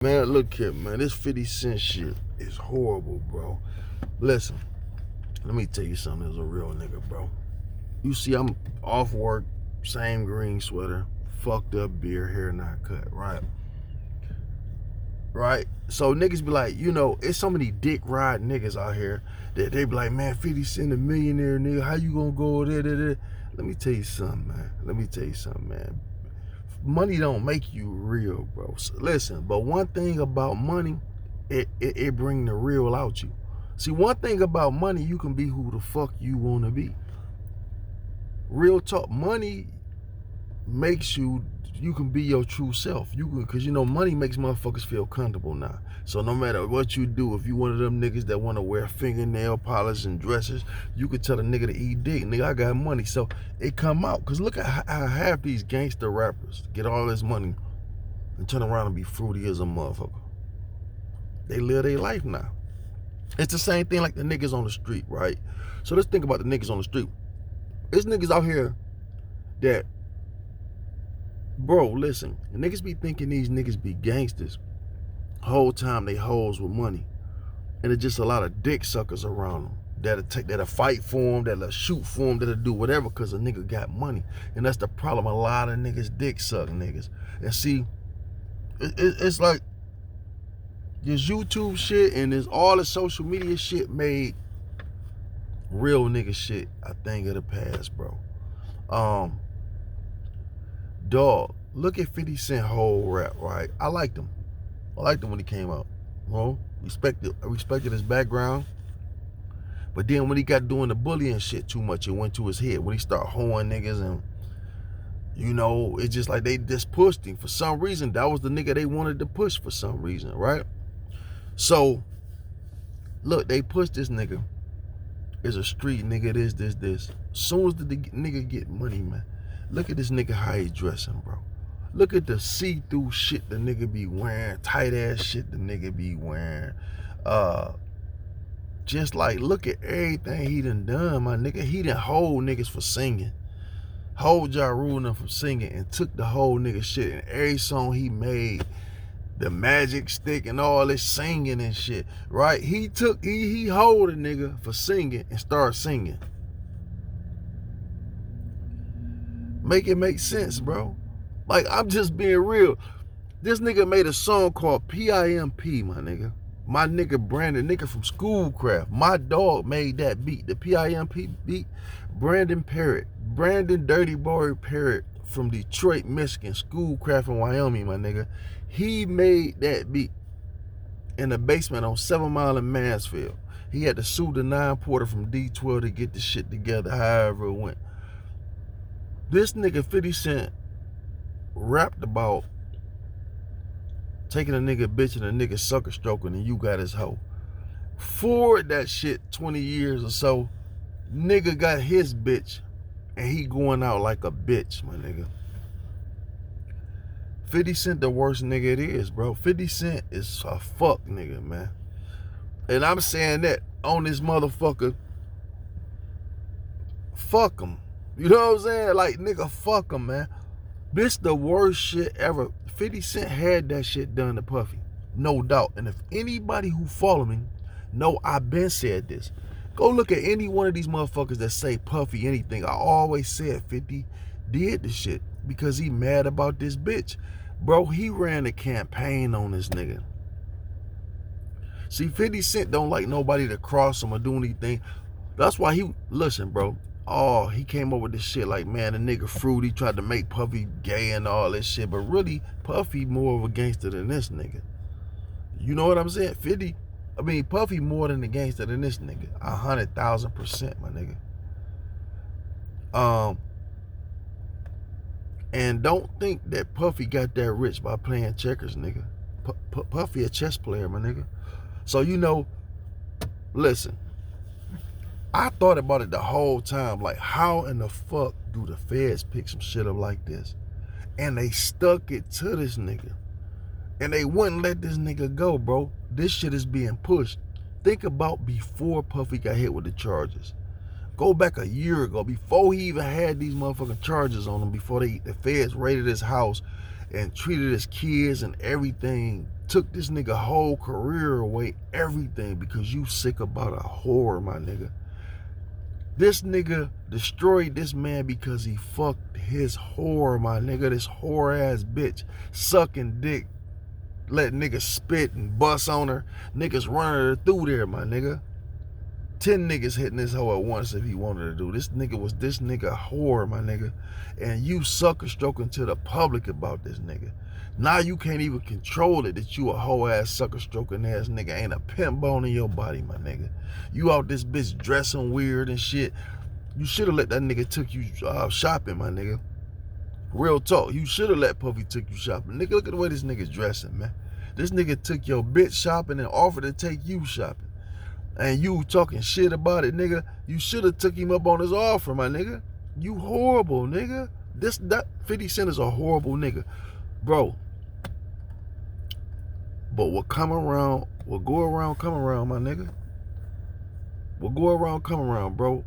Man, look here, man. This 50 Cent shit is horrible, bro. Listen, let me tell you something as a real nigga, bro. You see, I'm off work, same green sweater, fucked up beard, hair not cut, right? Right? So niggas be like, it's so many dick ride niggas out here that they be like, man, 50 Cent a millionaire, nigga. How you gonna go there? Let me tell you something, man. Money don't make you real, bro. So listen, but one thing about money, it bring the real out you. See, one thing about money, you can be who the fuck you want to be. Real talk, money makes you can be your true self. You can, because money makes motherfuckers feel comfortable now. So no matter what you do, if you one of them niggas that want to wear fingernail polish and dresses, you could tell a nigga to eat dick. Nigga, I got money. So it come out. Because look at how half these gangster rappers get all this money and turn around and be fruity as a motherfucker. They live their life now. It's the same thing like the niggas on the street, right? So let's think about the niggas on the street. There's niggas out here that, bro, listen, the niggas be thinking these niggas be gangsters. Whole time they hoes with money. And it's just a lot of dick suckers around them that'll fight for them, that'll shoot for them, that'll do whatever because a nigga got money. And that's the problem. A lot of niggas dick suck niggas. And see, it's like this YouTube shit and this all the social media shit made real nigga shit a thing of the past, bro. Dog, look at 50 Cent whole rap, right? I liked him when he came out. I respected his background. But then when he got doing the bullying shit too much, it went to his head. When he started hoeing niggas and, it's just like they just pushed him. For some reason, that was the nigga they wanted to push for some reason, right? So, look, they pushed this nigga. Is a street nigga, this. As soon as the nigga get money, man, look at this nigga how he dressing, bro. Look at the see-through shit the nigga be wearing, tight ass shit the nigga be wearing. Just like, look at everything he done, my nigga. He done hold niggas for singing. Hold Ja Rule them from singing and took the whole nigga shit. And every song he made, the magic stick and all this singing and shit, right? He hold a nigga for singing and started singing. Make it make sense, bro. Like, I'm just being real. This nigga made a song called PIMP, my nigga. My nigga Brandon, nigga from Schoolcraft. My dog made that beat, the PIMP beat. Brandon Dirty Boy Parrott from Detroit, Michigan, Schoolcraft in Wyoming, my nigga. He made that beat in the basement on 7 Mile in Mansfield. He had to sue the 9 Porter from D12 to get the shit together, however it went. This nigga 50 Cent rapped about taking a nigga bitch and a nigga sucker stroking and you got his hoe. Forward that shit 20 years or so, nigga got his bitch and he going out like a bitch, my nigga. 50 Cent the worst nigga it is, bro. 50 Cent is a fuck nigga, man. And I'm saying that on this motherfucker, fuck him. You know what I'm saying? Like, nigga, fuck him, man. This the worst shit ever. 50 Cent had that shit done to Puffy, no doubt. And if anybody who follow me know I've been said this, go look at any one of these motherfuckers that say Puffy anything. I always said 50 did the shit because he mad about this bitch. Bro, he ran a campaign on this nigga. See, 50 Cent don't like nobody to cross him or do anything. That's why listen, bro. Oh, he came up with this shit like, man, the nigga Fruity tried to make Puffy gay and all this shit. But really, Puffy more of a gangster than this nigga. You know what I'm saying? Puffy more than a gangster than this nigga. 100,000%, my nigga. And don't think that Puffy got that rich by playing checkers, nigga. Puffy a chess player, my nigga. So, listen. I thought about it the whole time, like, how in the fuck do the feds pick some shit up like this? And they stuck it to this nigga. And they wouldn't let this nigga go, bro. This shit is being pushed. Think about before Puffy got hit with the charges. Go back a year ago, before he even had these motherfucking charges on him, before the feds raided his house and treated his kids and everything took this nigga whole career away, everything, because you sick about a whore, my nigga. This nigga destroyed this man because he fucked his whore, my nigga. This whore ass bitch, sucking dick, let niggas spit and bust on her. Niggas running her through there, my nigga. 10 niggas hitting this hoe at once if he wanted to do. This nigga was this nigga whore, my nigga. And you sucker stroking to the public about this nigga. Now you can't even control it that you a hoe ass sucker stroking ass nigga. Ain't a pimp bone in your body, my nigga. You out this bitch dressing weird and shit. You should have let that nigga took you shopping, my nigga. Real talk. You should have let Puffy took you shopping. Nigga, look at the way this nigga's dressing, man. This nigga took your bitch shopping and offered to take you shopping. And you talking shit about it, nigga. You should have took him up on his offer, my nigga. You horrible, nigga. That 50 Cent is a horrible nigga. Bro. But what come around, what go around, come around, my nigga. What go around, come around, bro.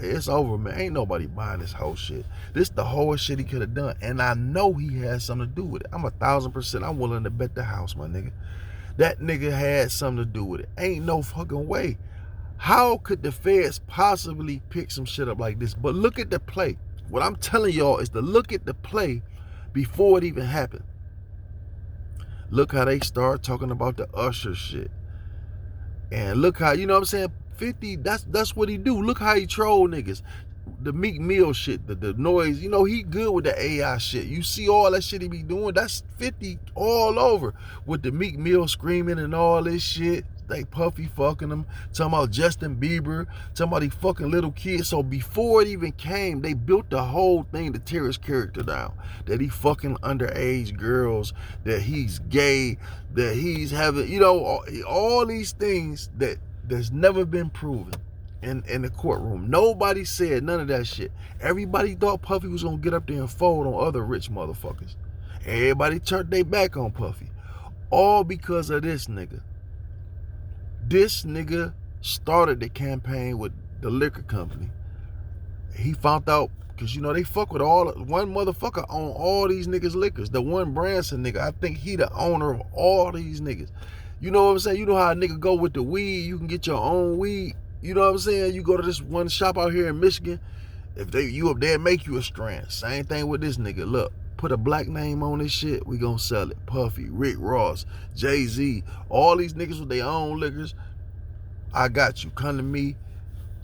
It's over, man. Ain't nobody buying this whole shit. This the whole shit he could have done. And I know he had something to do with it. I'm 1,000%. I'm willing to bet the house, my nigga. That nigga had something to do with it. Ain't no fucking way. How could the feds possibly pick some shit up like this? But look at the play. What I'm telling y'all is to look at the play before it even happened. Look how they start talking about the Usher shit. And look how, you know what I'm saying? 50, that's what he do. Look how he troll niggas. The Meek Mill shit, the noise, you know, he good with the AI shit. You see all that shit he be doing, that's 50 all over. With the Meek Mill screaming and all this shit. They Puffy fucking him, talking about Justin Bieber, talking about he fucking little kids. So before it even came, they built the whole thing to tear his character down. That he fucking underage girls, that he's gay, that he's having, you know, all these things that's never been proven in the courtroom. Nobody said none of that shit. Everybody thought Puffy was gonna get up there and fold on other rich motherfuckers. Everybody turned their back on Puffy. All because of this nigga. This nigga started the campaign with the liquor company. He found out, because, you know, they fuck with one motherfucker on all these niggas' liquors. The one Branson nigga, I think he the owner of all these niggas. You know what I'm saying? You know how a nigga go with the weed, you can get your own weed. You know what I'm saying? You go to this one shop out here in Michigan, if you up there, make you a strand. Same thing with this nigga. Look, put a black name on this shit, we gonna sell it. Puffy, Rick Ross, Jay-Z, all these niggas with their own liquors. I got you. Come to me,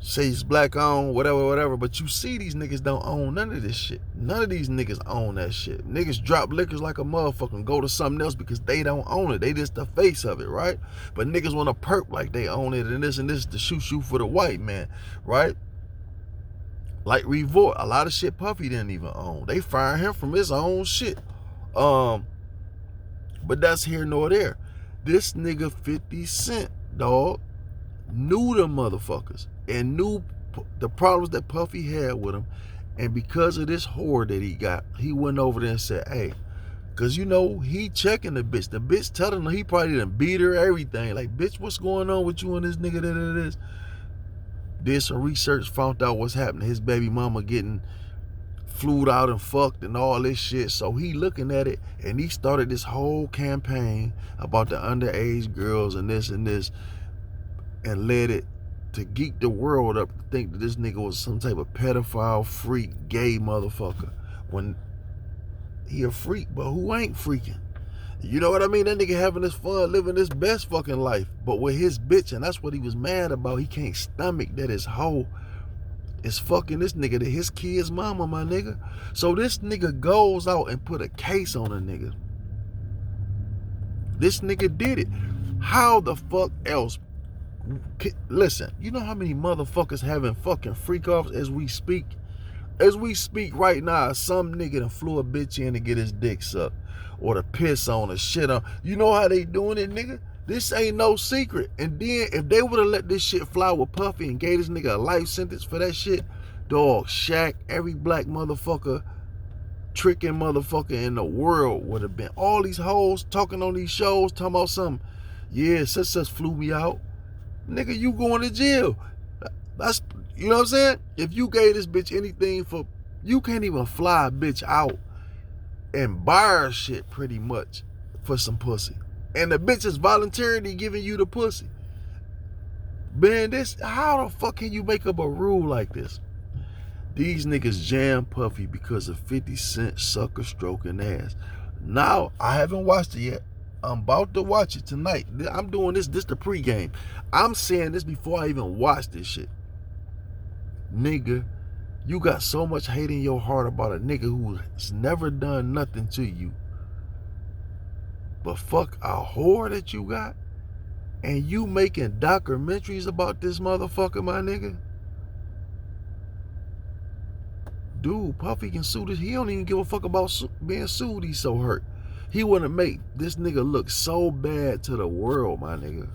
say it's black owned, whatever. But you see these niggas don't own none of this shit. None of these niggas own that shit. Niggas drop liquors like a motherfucker and go to something else because they don't own it. They just the face of it, right? But niggas want to perk like they own it and this to shoot for the white man, right? Like Revolt, a lot of shit Puffy didn't even own. They fired him from his own shit. But that's here nor there. This nigga 50 Cent, dog, knew them motherfuckers and knew the problems that Puffy had with him. And because of this whore that he got, he went over there and said, hey, because, you know, he checking the bitch. The bitch telling him he probably done beat her, everything. Like, bitch, what's going on with you and this nigga that it is? Did some research, found out what's happening. His baby mama getting flued out and fucked and all this shit. So he looking at it and he started this whole campaign about the underage girls and this and led it to geek the world up to think that this nigga was some type of pedophile, freak, gay motherfucker. When he a freak, but who ain't freaking? You know what I mean? That nigga having his fun, living his best fucking life, but with his bitch, and that's what he was mad about. He can't stomach that his hoe is fucking this nigga, that his kid's mama, my nigga. So this nigga goes out and put a case on a nigga. This nigga did it. How the fuck else? Listen, you know how many motherfuckers having fucking freak offs as we speak? As we speak right now, some nigga done flew a bitch in to get his dick sucked. Or to piss on or shit on. You know how they doing it, nigga? This ain't no secret. And then if they would have let this shit fly with Puffy and gave this nigga a life sentence for that shit, dog, Shaq, every black motherfucker, tricking motherfucker in the world would have been. All these hoes talking on these shows, talking about something. Yeah, such flew me out. Nigga, you going to jail. That's, you know what I'm saying? If you gave this bitch anything for, you can't even fly a bitch out and buy her shit pretty much for some pussy. And the bitch is voluntarily giving you the pussy. Man, how the fuck can you make up a rule like this? These niggas jam Puffy because of 50 Cent sucker stroking ass. Now, I haven't watched it yet. I'm about to watch it tonight. I'm doing this the pregame. I'm saying this before I even watch this shit. Nigga, you got so much hate in your heart about a nigga who's never done nothing to you. But fuck a whore that you got. And you making documentaries about this motherfucker, my nigga. Dude, Puffy can sue this. He don't even give a fuck about being sued. He's so hurt. He want to make this nigga look so bad to the world, my nigga.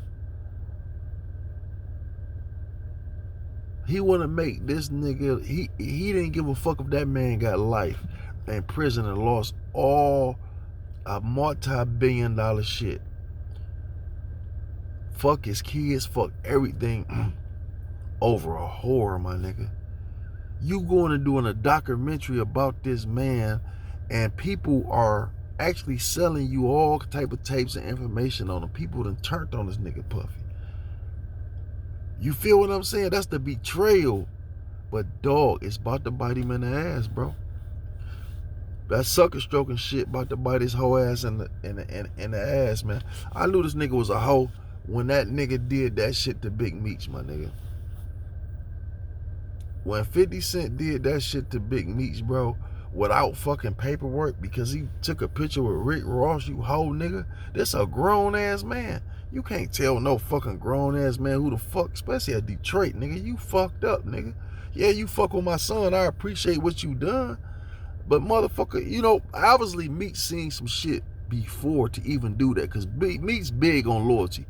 He want to make this nigga, he didn't give a fuck if that man got life in prison and lost all a multi-billion-dollar shit. Fuck his kids, fuck everything over a whore, my nigga. You going to doing a documentary about this man, and people are actually selling you all type of tapes and information on him. People done turned on this nigga Puffy. You feel what I'm saying? That's the betrayal. But dog, it's about to bite him in the ass, bro. That sucker stroking shit about to bite his whole ass in the ass, man. I knew this nigga was a hoe when that nigga did that shit to Big Meech, my nigga. When 50 Cent did that shit to Big Meech, bro, without fucking paperwork, because he took a picture with Rick Ross, you hoe nigga. This a grown ass man. You can't tell no fucking grown ass man who the fuck, especially at Detroit, nigga. You fucked up, nigga. Yeah, you fuck with my son. I appreciate what you done. But motherfucker, you know, obviously Meech seen some shit before to even do that, because Meech's big on loyalty.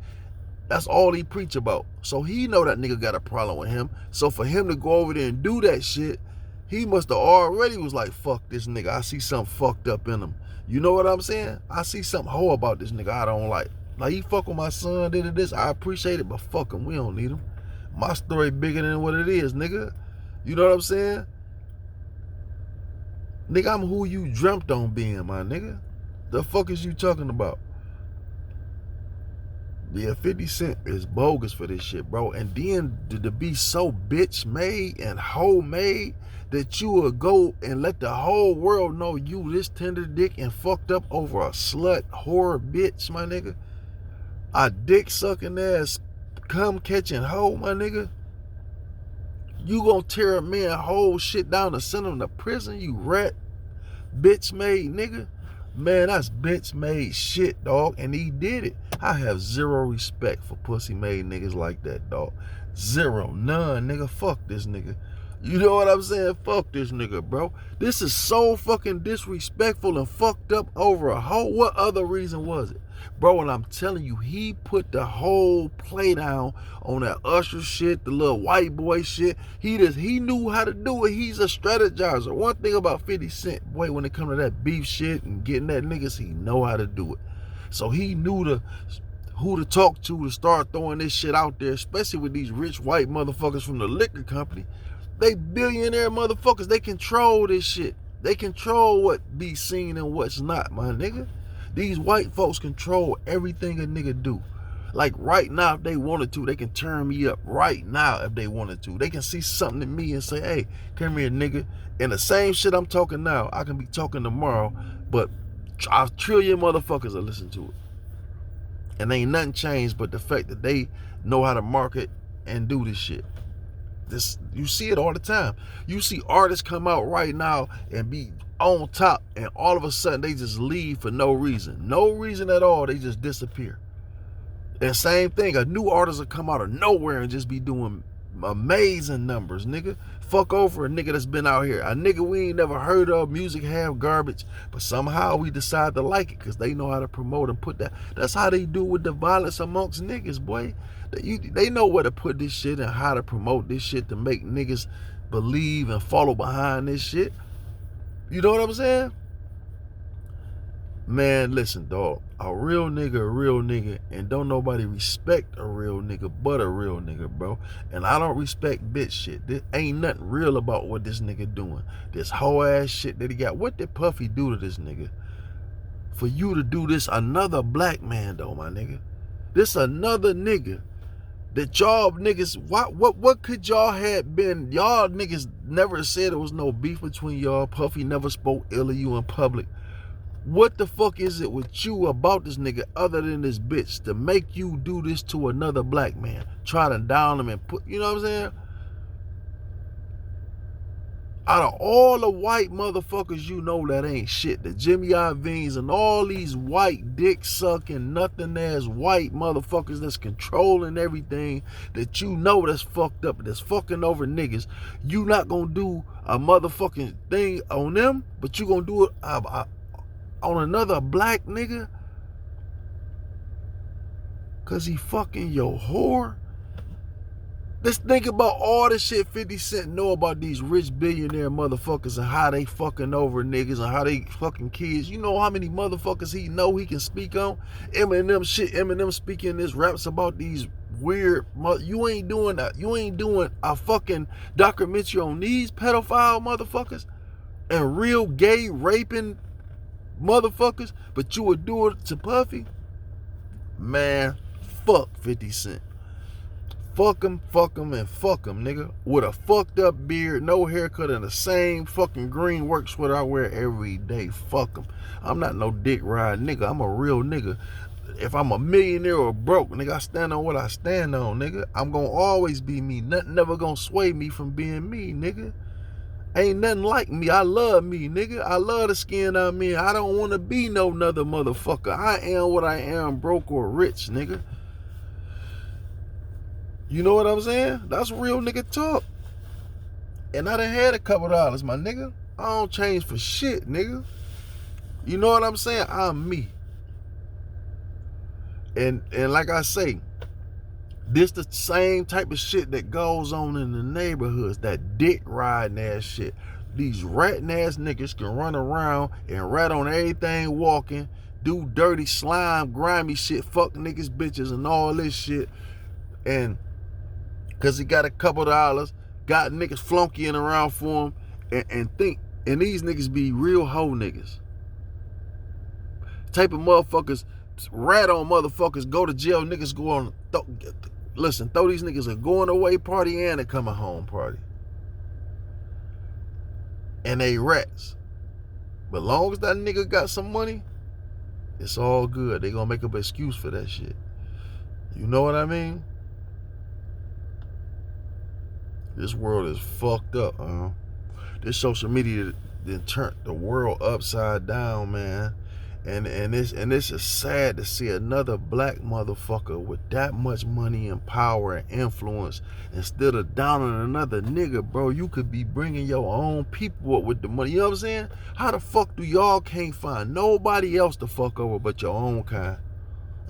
That's all he preach about. So he know that nigga got a problem with him. So for him to go over there and do that shit, he must have already was like, fuck this nigga. I see something fucked up in him. You know what I'm saying? I see something hoe about this nigga I don't like. Like, he fuck with my son, did this. I appreciate it, but fuck him. We don't need him. My story bigger than what it is, nigga. You know what I'm saying? Nigga, I'm who you dreamt on being, my nigga. The fuck is you talking about? Yeah, 50 Cent is bogus for this shit, bro. And then to be so bitch made and hoe made that you would go and let the whole world know you this tender dick and fucked up over a slut, whore, bitch, my nigga. A dick sucking ass, cum catching hoe, my nigga. You gonna tear a man whole shit down and send him to prison, you rat, bitch made nigga? Man, that's bitch made shit, dog. And he did it. I have zero respect for pussy made niggas like that, dog. Zero. None, nigga. Fuck this nigga. You know what I'm saying? Fuck this nigga, bro. This is so fucking disrespectful and fucked up over a hoe. What other reason was it? Bro, and I'm telling you, he put the whole play down on that Usher shit, the little white boy shit. He knew how to do it. He's a strategizer. One thing about 50 Cent, boy, when it comes to that beef shit and getting at niggas, he know how to do it. So he knew who to talk to start throwing this shit out there, especially with these rich white motherfuckers from the liquor company. They billionaire motherfuckers. They control this shit. They control what be seen and what's not, my nigga. These white folks control everything a nigga do. Like right now, if they wanted to, they can turn me up right now if they wanted to. They can see something in me and say, hey, come here, nigga. And the same shit I'm talking now, I can be talking tomorrow, but a trillion motherfuckers will listen to it. And ain't nothing changed but the fact that they know how to market and do this shit. You see it all the time. You see artists come out right now and be on top, and all of a sudden they just leave for no reason. No reason at all. They just disappear. And same thing, a new artist will come out of nowhere and just be doing amazing numbers, nigga. Fuck over a nigga that's been out here. A nigga we ain't never heard of, music half garbage, but somehow we decide to like it because they know how to promote and put that. That's how they do with the violence amongst niggas, boy. They know where to put this shit and how to promote this shit to make niggas believe and follow behind this shit. You know what I'm saying? Man, listen, dog. A real nigga, and don't nobody respect a real nigga but a real nigga, bro. And I don't respect bitch shit. There ain't nothing real about what this nigga doing. This whole ass shit that he got. What did Puffy do to this nigga? for you to do this another black man though, my nigga. This another nigga that y'all niggas, what could y'all have been? Y'all niggas never said there was no beef between y'all. Puffy never spoke ill of you in public. What the fuck is it with you about this nigga other than this bitch to make you do this to another black man? Try to down him and put, you know what I'm saying? Out of all the white motherfuckers you know that ain't shit, the Jimmy Iovine's and all these white dick sucking nothing ass white motherfuckers that's controlling everything that you know that's fucked up, that's fucking over niggas, you not gonna do a motherfucking thing on them, but you gonna do it on another black nigga cause he fucking your whore? Let's think about all the shit 50 Cent know about these rich billionaire motherfuckers and how they fucking over niggas and how they fucking kids. You know how many motherfuckers he know he can speak on? Eminem speaking this raps about these weird, you ain't doing a fucking documentary on these pedophile motherfuckers and real gay raping motherfuckers, but you would do it to Puffy? Man, fuck 50 Cent. Fuck him, and fuck him, nigga. With a fucked up beard, no haircut, and the same fucking green work sweater I wear every day. Fuck him. I'm not no dick ride nigga. I'm a real nigga. If I'm a millionaire or broke, nigga, I stand on what I stand on, nigga. I'm gonna always be me. Nothing never gonna sway me from being me, nigga. Ain't nothing like me. I love me, nigga. I love the skin I'm in. I don't want to be no another motherfucker. I am what I am, broke or rich, nigga. You know what I'm saying? That's real nigga talk. And I done had a couple dollars, my nigga. I don't change for shit, nigga. You know what I'm saying? I'm me. And like I say, this the same type of shit that goes on in the neighborhoods, that dick riding ass shit. These ratting ass niggas can run around and rat on everything walking, do dirty slime, grimy shit, fuck niggas, bitches, and all this shit. And because he got a couple dollars, got niggas flunkying around for him, and these niggas be real hoe niggas. Type of motherfuckers, rat on motherfuckers, go to jail, niggas go on, throw these niggas a going away party and a coming home party. And they rats. But long as that nigga got some money, it's all good. They gonna make up an excuse for that shit. You know what I mean? This world is fucked up, This social media then turned the world upside down, man. And this is sad to see another black motherfucker with that much money and power and influence instead of downing another nigga, bro. You could be bringing your own people up with the money. You know what I'm saying? How the fuck do y'all can't find nobody else to fuck over but your own kind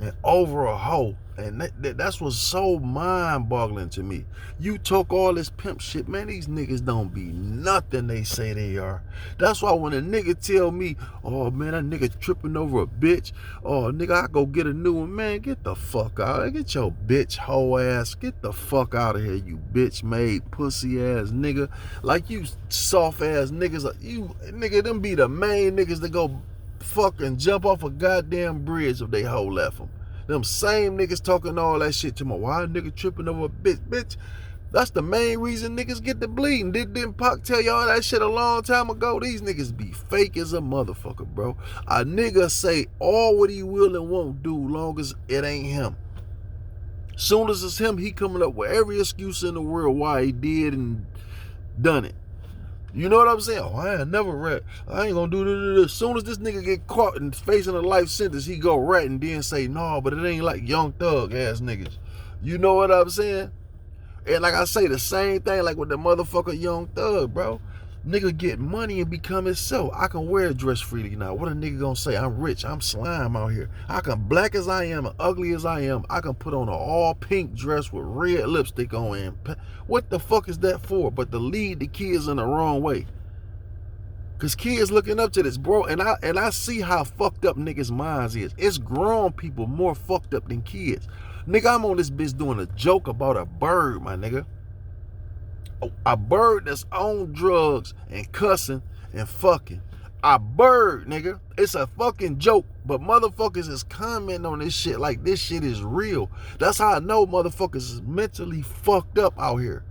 and over a hoe? And that's what's so mind-boggling to me. You talk all this pimp shit, man, these niggas don't be nothing they say they are. That's why when a nigga tell me, oh man, that nigga tripping over a bitch, oh nigga, I go get a new one, man, get the fuck out. Get your bitch hoe ass, get the fuck out of here, you bitch made pussy ass nigga. Like you soft ass niggas, you nigga, them be the main niggas that go fucking jump off a goddamn bridge if they hoe left them. Them same niggas talking all that shit to me. Why a nigga tripping over a bitch? Bitch, that's the main reason niggas get the bleeding. Didn't Pac tell y'all that shit a long time ago? These niggas be fake as a motherfucker, bro. A nigga say all what he will and won't do long as it ain't him. Soon as it's him, he coming up with every excuse in the world why he did and done it. You know what I'm saying? Oh, I ain't never rat. I ain't gonna do this. As soon as this nigga get caught and facing a life sentence, he go rat and then say, no, but it ain't like Young Thug ass niggas. You know what I'm saying? And like I say, the same thing like with the motherfucker Young Thug, bro. Nigga get money and become himself. I can wear a dress freely now. What a nigga gonna say? I'm rich. I'm slime out here. I can, black as I am and ugly as I am, I can put on an all pink dress with red lipstick on. And what the fuck is that for? But to lead the kids in the wrong way. Cause kids looking up to this, bro. And I see how fucked up niggas' minds is. It's grown people more fucked up than kids. Nigga, I'm on this bitch doing a joke about a bird, my nigga. A bird that's on drugs and cussing and fucking. a bird, nigga. It's a fucking joke. But motherfuckers is commenting on this shit like this shit is real. That's how I know motherfuckers is mentally fucked up out here.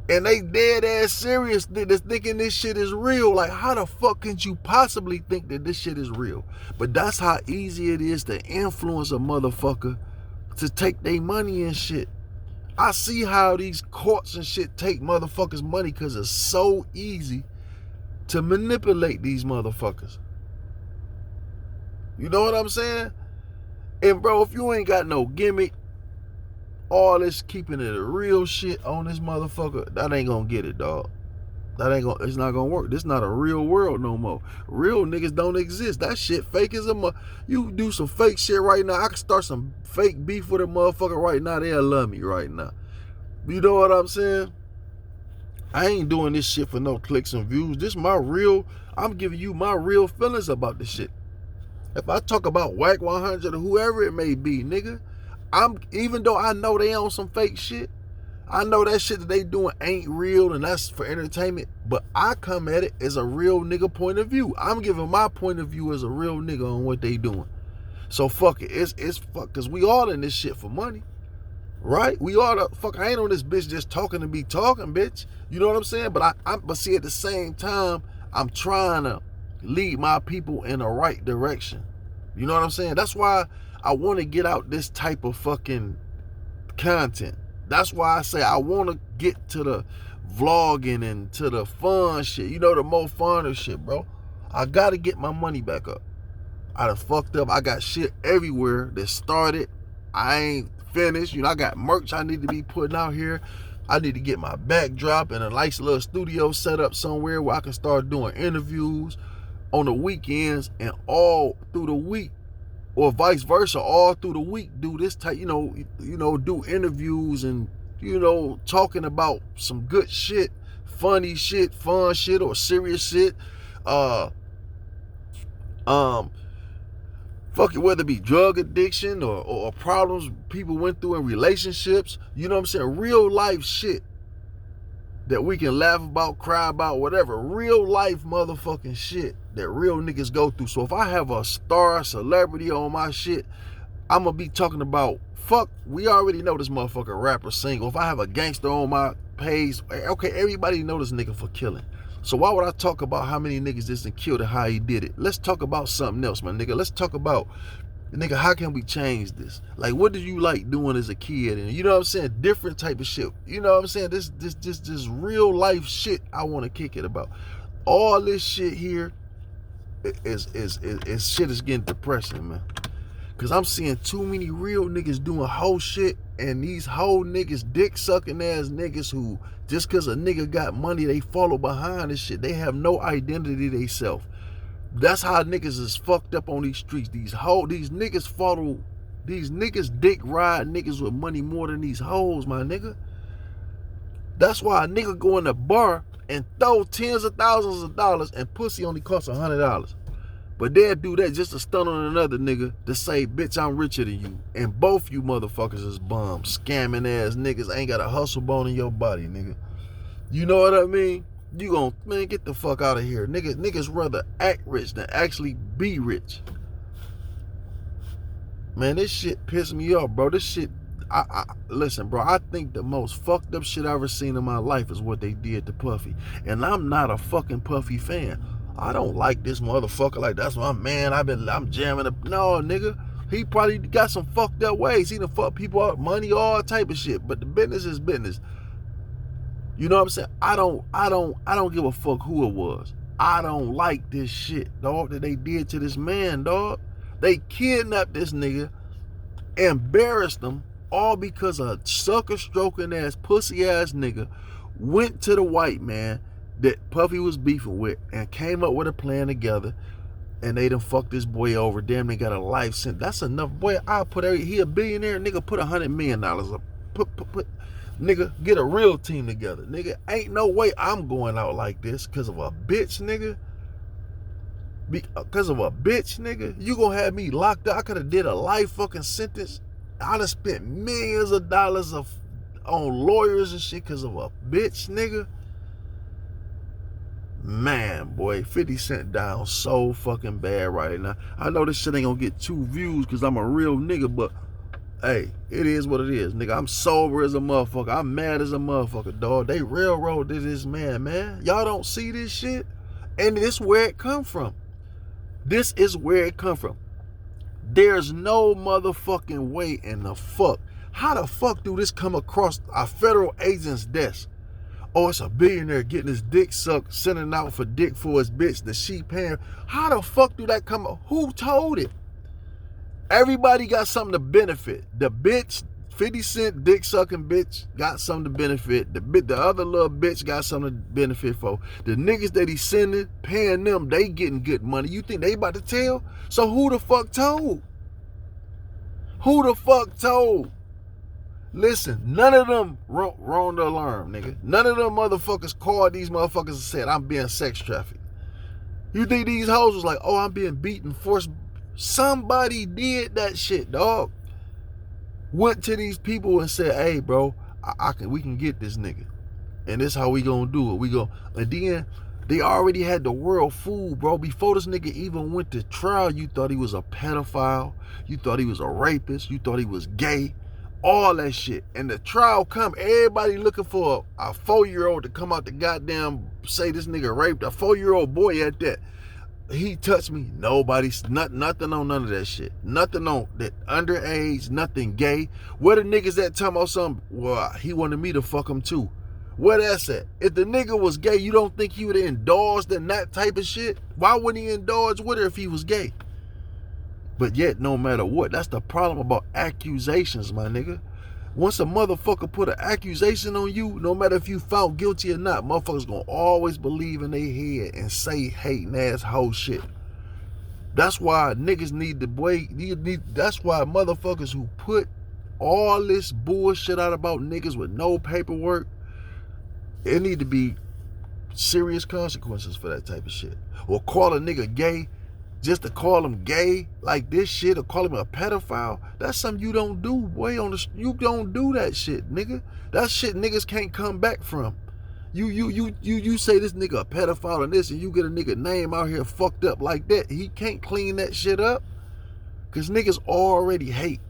And they dead ass serious thinking this shit is real. Like, how the fuck can you possibly think that this shit is real? But that's how easy it is to influence a motherfucker to take their money and shit. I see how these courts and shit take motherfuckers' money because it's so easy to manipulate these motherfuckers. You know what I'm saying? And bro, if you ain't got no gimmick, all this keeping it a real shit on this motherfucker, that ain't gonna get it, dog. It's not gonna work. This not a real world no more. Real niggas don't exist. That shit fake as a you do some fake shit right now. I can start some fake beef with a motherfucker right now. They'll love me right now. You know what I'm saying? I ain't doing this shit for no clicks and views. This my real, I'm giving you my real feelings about this shit. If I talk about Whack 100 or whoever it may be, nigga, even though I know they on some fake shit, I know that shit that they doing ain't real and that's for entertainment, but I come at it as a real nigga point of view. I'm giving my point of view as a real nigga on what they doing. So fuck it. It's fuck, cause we all in this shit for money. Right? We all the fuck. I ain't on this bitch just talking to be talking, bitch. You know what I'm saying? But but see, at the same time, I'm trying to lead my people in the right direction. You know what I'm saying? That's why I want to get out this type of fucking content. That's why I say I want to get to the vlogging and to the fun shit. You know, the more fun shit, bro. I got to get my money back up. I done fucked up. I got shit everywhere that started. I ain't finished. You know, I got merch I need to be putting out here. I need to get my backdrop and a nice little studio set up somewhere where I can start doing interviews on the weekends and all through the week, or vice versa, all through the week, do this type, you know, do interviews and, you know, talking about some good shit, funny shit, fun shit, or serious shit. Fuck it, whether it be drug addiction or problems people went through in relationships, you know what I'm saying? Real life shit that we can laugh about, cry about, whatever. Real life motherfucking shit that real niggas go through. So if I have a star celebrity on my shit, I'm gonna be talking about, fuck, we already know this motherfucker rapper single. If I have a gangster on my page, okay, everybody know this nigga for killing. So why would I talk about how many niggas this and killed and how he did it? Let's talk about something else, my nigga. Let's talk about, nigga, how can we change this? Like, what did you like doing as a kid? And you know what I'm saying? Different type of shit. You know what I'm saying? This real life shit I want to kick it about. All this shit here is shit is getting depressing, man. Cause I'm seeing too many real niggas doing whole shit, and these whole niggas, dick sucking ass niggas who just cause a nigga got money, they follow behind this shit. They have no identity they self. That's how niggas is fucked up on these streets. These niggas follow, these niggas dick ride niggas with money more than these hoes, my nigga. That's why a nigga go in the bar and throw tens of thousands of dollars and pussy only costs $100. But they'll do that just to stun on another nigga to say, bitch, I'm richer than you. And both you motherfuckers is bums. Scamming ass niggas ain't got a hustle bone in your body, nigga. You know what I mean? You gon', man, get the fuck out of here. Niggas rather act rich than actually be rich. Man, this shit pissed me off, bro. This shit, listen, bro, I think the most fucked up shit I ever seen in my life is what they did to Puffy. And I'm not a fucking Puffy fan. I don't like this motherfucker. Like, that's my man. I'm jamming up. No, nigga. He probably got some fucked up ways. He done fuck people up, money, all type of shit. But the business is business. You know what I'm saying? I don't give a fuck who it was. I don't like this shit, dog, that they did to this man, dog. They kidnapped this nigga, embarrassed him, all because a sucker stroking ass, pussy ass nigga went to the white man that Puffy was beefing with and came up with a plan together, and they done fucked this boy over. Damn, they got a life sentence. That's enough. Boy, he a billionaire, nigga, put $100 million up. Nigga, get a real team together. Nigga, ain't no way I'm going out like this because of a bitch, nigga. Because of a bitch, nigga. You gonna have me locked up. I could have did a life fucking sentence. I done spent millions of dollars on lawyers and shit because of a bitch, nigga. Man, boy, 50 Cent down so fucking bad right now. I know this shit ain't gonna get 2 views because I'm a real nigga, but hey, it is what it is, nigga. I'm sober as a motherfucker. I'm mad as a motherfucker, dog. They railroaded this man. Y'all don't see this shit? And this is where it come from. This is where it come from. There's no motherfucking way in the fuck. How the fuck do this come across a federal agent's desk? Oh, it's a billionaire getting his dick sucked, sending out for dick for his bitch, the she paying. How the fuck do that come up? Who told it? Everybody got something to benefit. The bitch, 50 Cent dick sucking bitch, got something to benefit. The other little bitch got something to benefit for. The niggas that he's sending, paying them, they getting good money. You think they about to tell? So who the fuck told? Who the fuck told? Listen, none of them rung the alarm, nigga. None of them motherfuckers called these motherfuckers and said, I'm being sex trafficked. You think these hoes was like, oh, I'm being beaten, forced? Somebody did that shit, dog. Went to these people and said, hey, bro, we can get this nigga. And this how we gonna do it. And then they already had the world fooled, bro. Before this nigga even went to trial, you thought he was a pedophile. You thought he was a rapist. You thought he was gay. All that shit. And the trial come, everybody looking for a 4-year-old to come out the goddamn say this nigga raped a 4-year-old boy at that. He touched me. Nobody's nothing on none of that shit. Nothing on that underage, nothing gay. Where the niggas that talking about something? Well, he wanted me to fuck him too. Where that's at? If the nigga was gay, you don't think he would have indulged in that type of shit? Why wouldn't he indulge with her if he was gay? But yet, no matter what, that's the problem about accusations, my nigga. Once a motherfucker put an accusation on you, no matter if you found guilty or not, motherfuckers gonna always believe in their head and say hating ass whole shit. That's why niggas need to wait. That's why motherfuckers who put all this bullshit out about niggas with no paperwork, it need to be serious consequences for that type of shit. Or call a nigga gay just to call him gay like this shit, or call him a pedophile. That's something you don't do, boy. You don't do that shit, nigga. That shit niggas can't come back from. You say this nigga a pedophile and this, and you get a nigga name out here fucked up like that. He can't clean that shit up, cause niggas already hate,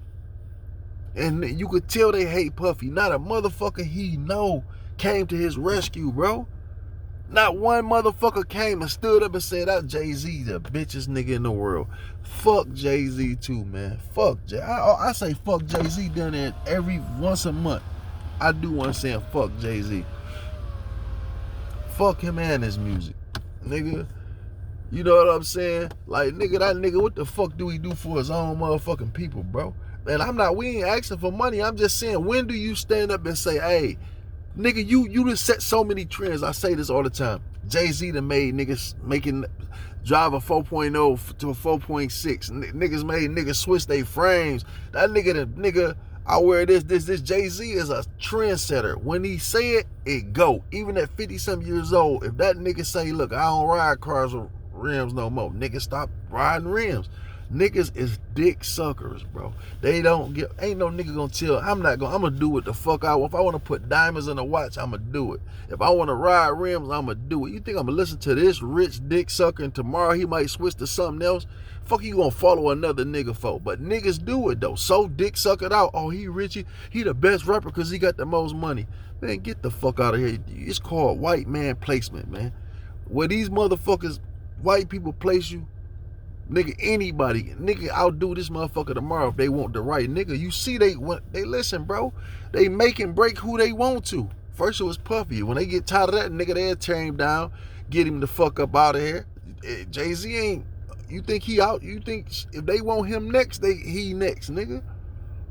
and you could tell they hate Puffy. Not a motherfucker he know came to his rescue, bro. Not one motherfucker came and stood up and said, that Jay-Z the bitchest nigga in the world. Fuck Jay-Z too, man. Fuck Jay. I say fuck Jay-Z down there every once a month. I do want to say fuck Jay-Z. Fuck him and his music. Nigga. You know what I'm saying? Like, nigga, that nigga, what the fuck do he do for his own motherfucking people, bro? And we ain't asking for money. I'm just saying, when do you stand up and say, hey, nigga, you just set so many trends. I say this all the time. Jay-Z done made niggas drive a 4.0 to a 4.6. Niggas made niggas switch their frames. That nigga, I wear this. Jay-Z is a trendsetter. When he say it, it go. Even at 50-something years old, if that nigga say, look, I don't ride cars with rims no more, nigga, stop riding rims. Niggas is dick suckers, bro. They don't get, ain't no nigga gonna tell, I'm gonna do what the fuck I want. If I wanna put diamonds in a watch, I'ma do it. If I wanna ride rims, I'ma do it. You think I'ma listen to this rich dick sucker and tomorrow he might switch to something else? Fuck you gonna follow another nigga for? But niggas do it though. So dick suckered out. Oh, he Richie, he the best rapper because he got the most money. Man, get the fuck out of here. It's called white man placement, man. Where these motherfuckers, white people place you, nigga, anybody, nigga, outdo this motherfucker tomorrow if they want the right nigga. You see, they listen, bro. They make and break who they want to. First it was Puffy. When they get tired of that nigga, they'll tear him down, get him the fuck up out of here. Jay-Z ain't, you think he out? You think if they want him next, he next, nigga?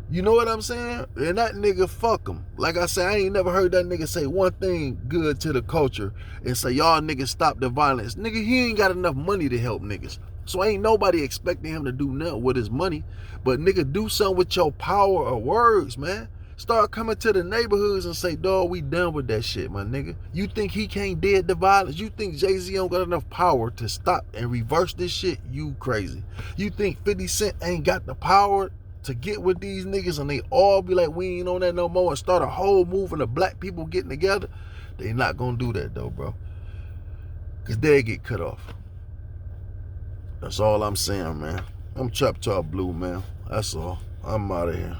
You know what I'm saying? And that nigga, fuck him. Like I said, I ain't never heard that nigga say one thing good to the culture and say, y'all niggas stop the violence. Nigga, he ain't got enough money to help niggas. So ain't nobody expecting him to do nothing with his money. But nigga, do something with your power of words, man. Start coming to the neighborhoods and say, dawg, we done with that shit, my nigga. You think he can't dead the violence? You think Jay-Z don't got enough power to stop and reverse this shit? You crazy. You think 50 Cent ain't got the power to get with these niggas and they all be like, we ain't on that no more, and start a whole movement of black people getting together? They not gonna do that though, bro. Cause they get cut off. That's all I'm saying, man. I'm Chop Top Blue, man. That's all. I'm out of here.